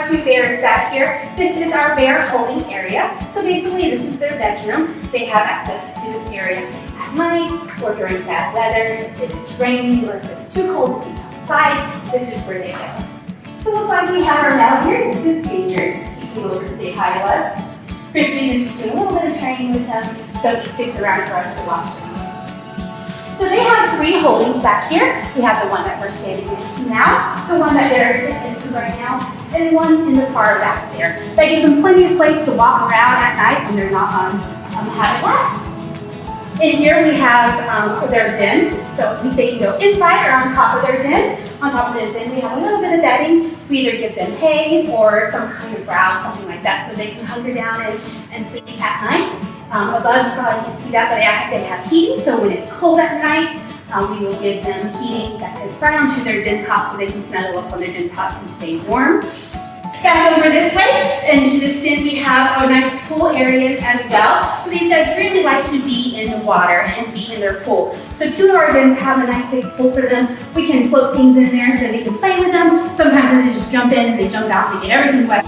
our two bears back here. This is our bear holding area. So basically this is their bedroom. They have access to this area at night or during bad weather. If it's raining or if it's too cold to be outside, this is where they go. So look like we have our male here. This is Guignard. He came over to say hi to us. Christine is just doing a little bit of training with them, so he sticks around for us to watch them. So they have 3 holdings back here. We have the one that we're standing in now, the one that they're in right now, and one in the far back there. That gives them plenty of space to walk around at night when they're not on habitat. In here we have their den, so they can go inside or on top of their den. On top of their den we have a little bit of bedding. We either give them hay or some kind of browse, something like that, so they can hunker down and sleep at night. Above, you probably can't see that, but they have heating, so when it's cold at night, we will give them heating that is right onto their den top so they can snuggle up on their den top and stay warm. Back over this way, into this den, we have a nice pool area as well. So these guys really like to be in the water and be in their pool. So 2 of our dens have a nice big pool for them. We can float things in there so they can play with them. Sometimes they just jump in, they jump out, they get everything wet.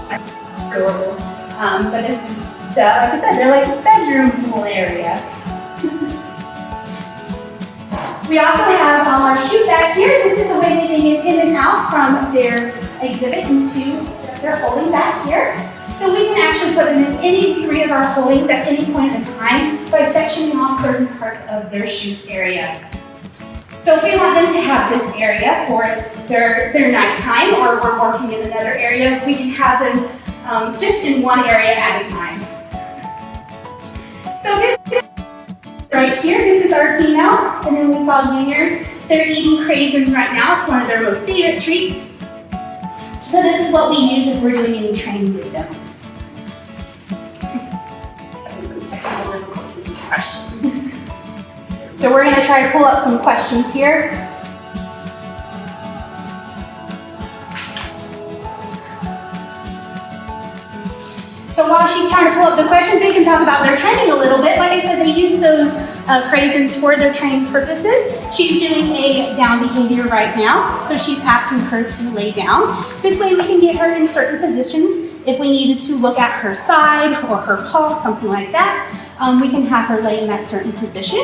But this is, like I said, they're like a bedroom pool area. We also have our chute back here. This is the way they get in and out from their exhibit into their holding back here. So we can actually put them in any 3 of our holdings at any point in time by sectioning off certain parts of their chute area. So if we want them to have this area for their nighttime, or we're working in another area, we can have them just in one area at a time. So this right here, this is our female, and then we saw Guignard. They're eating craisins right now. It's one of their most favorite treats. So this is what we use if we're doing any training with them. Having some technical difficulties with questions. So we're going to try to pull up some questions here. So while she's trying to pull up the questions, we can talk about their training a little bit. Like I said, they use those craisins for their training purposes. She's doing a down behavior right now, so she's asking her to lay down. This way we can get her in certain positions. If we needed to look at her side or her paw, something like that, we can have her lay in that certain position.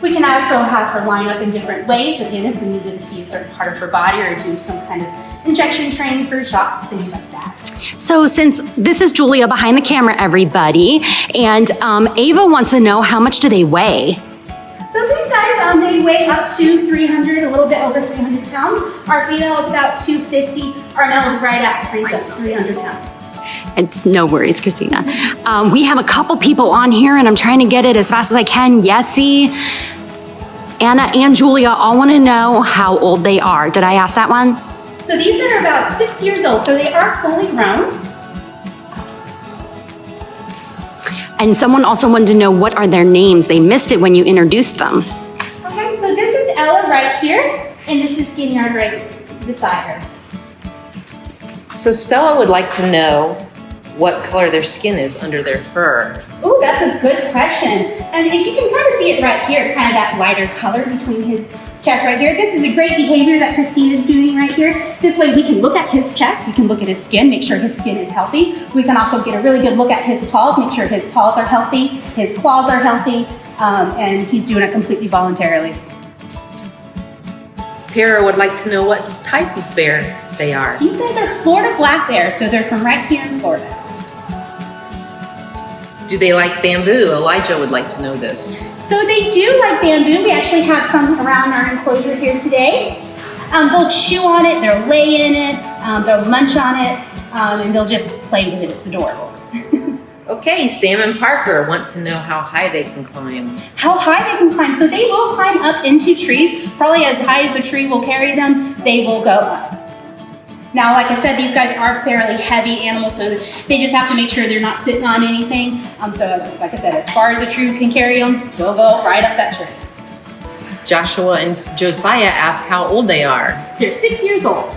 We can also have her line up in different ways. Again, if we needed to see a certain part of her body or do some kind of injection training for shots, things like that. So since this is Julia behind the camera, everybody, and Ava wants to know, how much do they weigh? So these guys, they weigh up to 300, a little bit over 300 pounds. Our female is about 250. Our male is right at 300 pounds. It's no worries, Christina. We have a couple people on here, and I'm trying to get it as fast as I can. Yessie, Anna, and Julia all want to know how old they are. Did I ask that one? So these are about 6 years old, so they are fully grown. And someone also wanted to know, what are their names? They missed it when you introduced them. Okay, so this is Ella right here, and this is Guignard right beside her. So Stella would like to know what color their skin is under their fur. Oh, that's a good question. And if you can kind of see it right here, it's kind of that lighter color between his chest right here. This is a great behavior that Christine is doing right here. This way we can look at his chest, we can look at his skin, make sure his skin is healthy. We can also get a really good look at his paws, make sure his paws are healthy, his claws are healthy, and he's doing it completely voluntarily. Tara would like to know what type of bear they are. These guys are Florida black bears, so they're from right here in Florida. Do they like bamboo? Elijah would like to know this. So they do like bamboo. We actually have some around our enclosure here today. They'll chew on it, they'll lay in it, they'll munch on it, and they'll just play with it. It's adorable. Okay, Sam and Parker want to know how high they can climb. How high they can climb. So they will climb up into trees, probably as high as the tree will carry them, they will go up. Now, like I said, these guys are fairly heavy animals, so they just have to make sure they're not sitting on anything. Like I said, as far as the tree can carry them, they'll go right up that tree. Joshua and Josiah ask how old they are. They're 6 years old.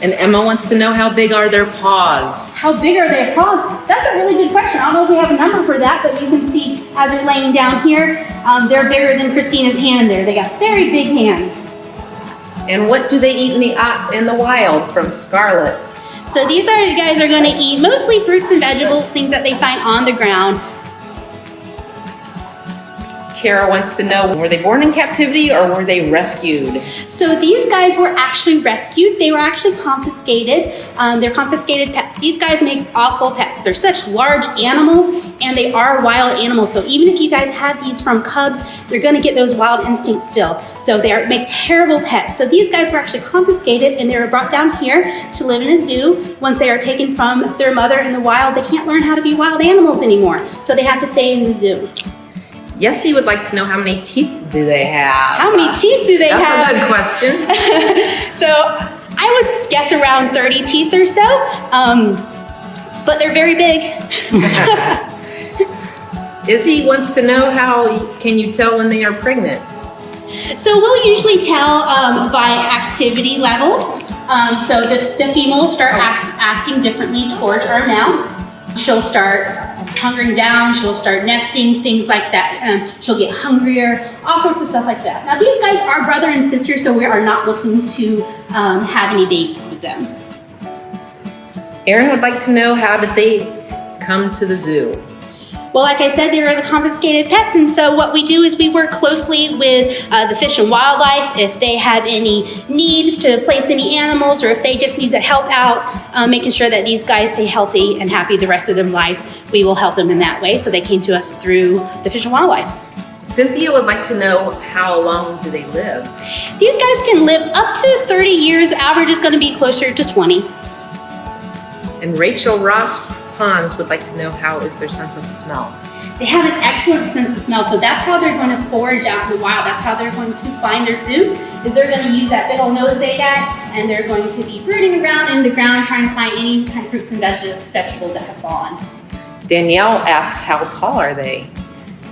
And Emma wants to know, how big are their paws? How big are their paws? That's a really good question. I don't know if we have a number for that, but you can see as they're laying down here, they're bigger than Christina's hand there. They got very big hands. And what do they eat in the wild? From Scarlett. So these guys are going to eat mostly fruits and vegetables, things that they find on the ground. Kara wants to know, were they born in captivity or were they rescued? So these guys were actually rescued. They were actually confiscated. They're confiscated pets. These guys make awful pets. They're such large animals, and they are wild animals. So even if you guys have these from cubs, they're going to get those wild instincts still. So they make terrible pets. So these guys were actually confiscated, and they were brought down here to live in a zoo. Once they are taken from their mother in the wild, they can't learn how to be wild animals anymore. So they have to stay in the zoo. Yessie would like to know, how many teeth do they have? How many teeth do they have? That's a good question. So I would guess around 30 teeth or so, but they're very big. Izzy wants to know, how can you tell when they are pregnant? So we'll usually tell by activity level. So the female will start acting differently towards our male. She'll start hunkering down, she'll start nesting, things like that. She'll get hungrier, all sorts of stuff like that. Now these guys are brother and sister, so we are not looking to have any babies with them. Erin would like to know, how did they come to the zoo? Well, like I said, they were the confiscated pets, and so what we do is we work closely with the Fish and Wildlife. If they have any need to place any animals, or if they just need to help out, making sure that these guys stay healthy and happy the rest of their life, we will help them in that way. So they came to us through the Fish and Wildlife. Cynthia would like to know, how long do they live? These guys can live up to 30 years. Average is going to be closer to 20. And Rachel Ross Pons would like to know, how is their sense of smell? They have an excellent sense of smell, so that's how they're going to forage out in the wild. That's how they're going to find their food, is they're going to use that big old nose they got, and they're going to be rooting around in the ground trying to find any kind of fruits and vegetables that have fallen. Danielle asks, how tall are they?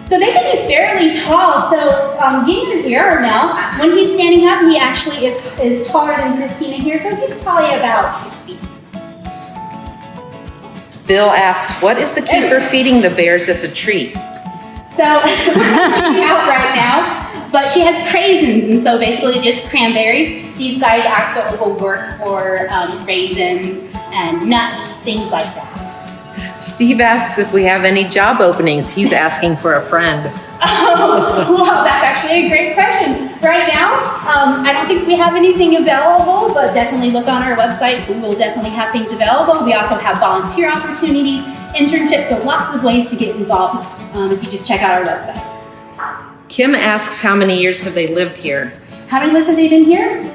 So they can be fairly tall. So Guignard and Ella, when he's standing up, he actually is taller than Christina here, so he's probably about 6 feet. Bill asks, what is the keeper feeding the bears as a treat? So she's out right now, but she has craisins, and so basically just cranberries. These guys actually will work for raisins and nuts, things like that. Steve asks if we have any job openings. He's asking for a friend. Oh, well, that's actually a great question. Right now, I don't think we have anything available, but definitely look on our website. We will definitely have things available. We also have volunteer opportunities, internships, so lots of ways to get involved if you just check out our website. Kim asks, how many years have they lived here? How many lives have they been here?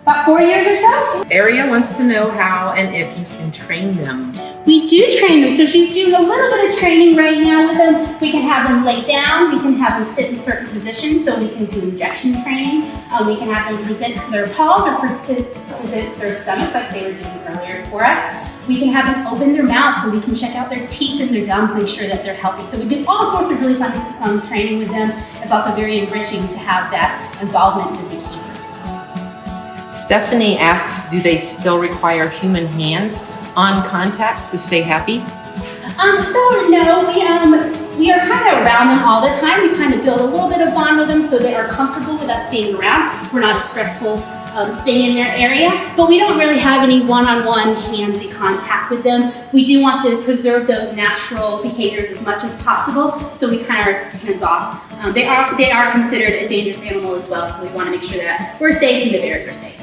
About 4 years or so? Aria wants to know how and if you can train them. We do train them, so she's doing a little bit of training right now with them. We can have them lay down, we can have them sit in certain positions, so we can do injection training. We can have them present their paws or present their stomachs like they were doing earlier for us. We can have them open their mouths so we can check out their teeth and their gums, make sure that they're healthy. So we do all sorts of really fun training with them. It's also very enriching to have that involvement with the keepers. Stephanie asks, do they still require human hands on contact to stay happy? So no, we are kind of around them all the time. We kind of build a little bit of bond with them so they are comfortable with us being around. We're not a stressful thing in their area, but we don't really have any one-on-one handsy contact with them. We do want to preserve those natural behaviors as much as possible, so we kind of are hands off. They are considered a dangerous animal as well, so we want to make sure that we're safe and the bears are safe.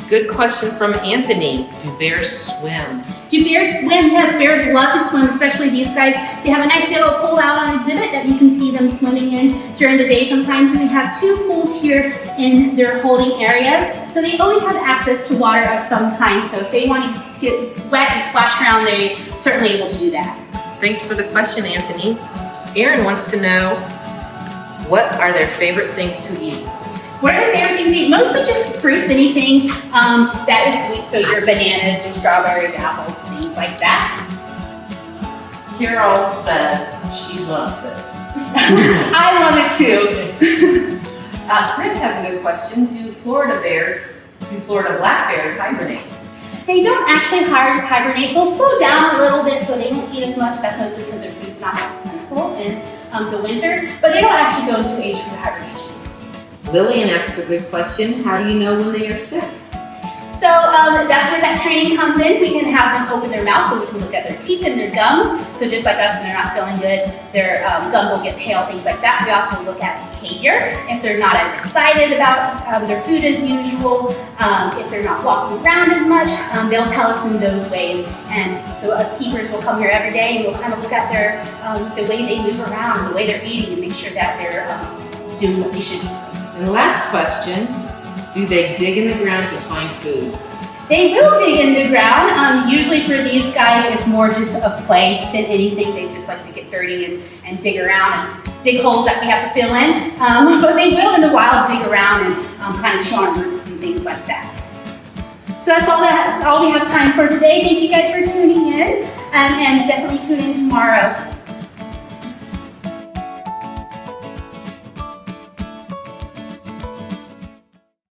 Good question from Anthony. Do bears swim? Do bears swim? Yes, bears love to swim, especially these guys. They have a nice little pool out on exhibit that you can see them swimming in during the day sometimes. And we have 2 pools here in their holding areas. So they always have access to water of some kind. So if they want to get wet and splash around, they're certainly able to do that. Thanks for the question, Anthony. Erin wants to know, what are their favorite things to eat? What are their favorite things to eat? Mostly just fruits, anything that is sweet. So your bananas, your strawberries, apples, things like that. Carol says she loves this. I love it too. Chris has a good question. Do Florida black bears hibernate? They don't actually hibernate. They'll slow down a little bit so they won't eat as much. That's mostly because their food's not as plentiful in the winter. But they don't actually go into age-free hibernation. Lillian asked a good question. How do you know when they are sick? So that's where that training comes in. We can have them open their mouth so we can look at their teeth and their gums. So just like us, when they're not feeling good, their gums will get pale, things like that. We also look at behavior. If they're not as excited about their food as usual, if they're not walking around as much, they'll tell us in those ways. And so us keepers will come here every day and we'll kind of look at their the way they move around, the way they're eating, and make sure that they're doing what they should be doing. And the last question, do they dig in the ground to find food? They will dig in the ground. Usually for these guys, it's more just a play than anything. They just like to get dirty and dig around and dig holes that we have to fill in. But they will in the wild dig around and kind of chew on roots and things like that. So that's all we have time for today. Thank you guys for tuning in, and definitely tune in tomorrow.